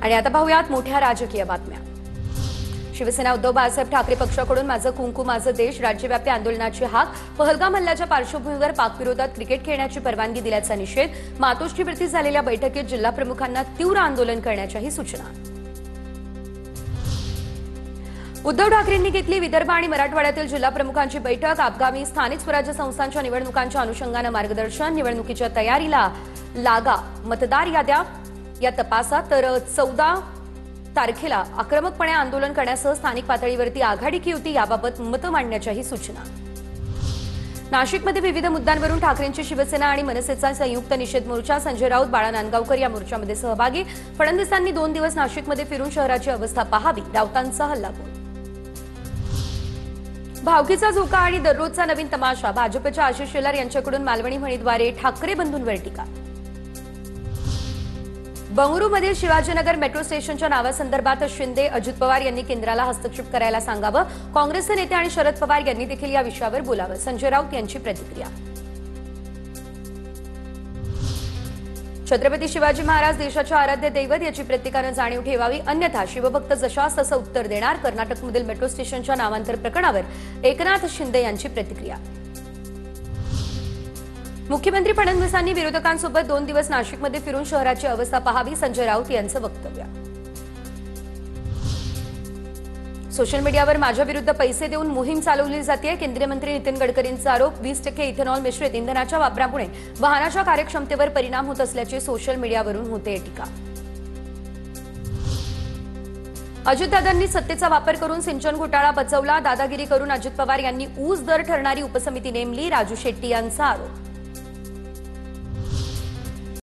आणि आता पाहूयात मोठ्या राजकीय बातम्या। शिवसेना उद्धव बाळासाहेब ठाकरे पक्षाकडून माझं कुंकू माझं देश राज्यव्यापी आंदोलनाची हाक। पहलगाम हल्ल्याच्या पार्श्वभूमीवर पाकविरोधात क्रिकेट खेळण्याची परवानगी दिल्याचा निषेध। मातोश्रीवरती झालेल्या बैठकीत जिल्हा प्रमुखांना तीव्र आंदोलन करण्याच्याही सूचना। उद्धव ठाकरेंनी घेतली विदर्भ आणि मराठवाड्यातील जिल्हा प्रमुखांची बैठक। आगामी स्थानिक स्वराज्य संस्थांच्या निवडणुकांच्या अनुषंगाने मार्गदर्शन। निवडणुकीच्या तयारीला लागा मतदार याद्या या तपासा। तर 14 तारखेला आक्रमकपणे आंदोलन करण्यासह स्थानिक पातळीवरती आघाडी की युती याबाबत मत मांडण्याच्याही सूचना। नाशिकमध्ये विविध मुद्द्यांवरून ठाकरेंची शिवसेना आणि मनसेचा संयुक्त निषेध मोर्चा। संजय राऊत बाळा नांदगावकर या मोर्चामध्ये सहभागी। फडणवीसांनी 2 दिवस नाशिकमध्ये फिरून शहराची अवस्था पाहावी। राऊतांचा हल्लाबोल। भावकीचा झोका आणि दररोजचा नवीन तमाशा। भाजपच्या आशिष शेलार यांच्याकडून मालवणी म्हणीद्वारे ठाकरे बंधूंवर टीका। बंगळुरूमधील शिवाजीनगर मेट्रो स्टेशनच्या नावासंदर्भात शिंदे अजित पवार यांनी केंद्राला हस्तक्षेप करायला सांगावं। काँग्रेसचे नेते आणि शरद पवार यांनी देखील या विषयावर बोलावं। संजय राऊत यांची प्रतिक्रिया। छत्रपती शिवाजी महाराज देशाचे आराध्य दैवत याची प्रत्येकाने जाणीव ठेवावी, अन्यथा शिवभक्त जशास तसं उत्तर देणार। कर्नाटकमधील मेट्रो स्टेशनच्या नामांतर प्रकरणावर एकनाथ शिंदे यांची प्रतिक्रिया। मुख्यमंत्री फडणवीसांनी विरोधकांसोबत 2 दिवस नाशिकमध्ये फिरून शहराची अवस्था पाहावी। संजय राऊत यांचं वक्तव्य। सोशल मीडियावर माझ्या विरुद्ध पैसे देऊन मोहीम चालवली जाते। केंद्रीय मंत्री नितीन गडकरींचा आरोप। 20% इथेनॉल मिश्रित इंधनाच्या वापरामुळे वाहनाच्या कार्यक्षमतेवर परिणाम होत असल्याची सोशल मीडियावरून होते टीका। अजितदादांनी सत्तेचा वापर करून सिंचन घोटाळा पचवला। दादागिरी करून अजित पवार यांनी ऊस दर ठरणारी उपसमिती नेमली। राजू शेट्टी यांचा आरोप।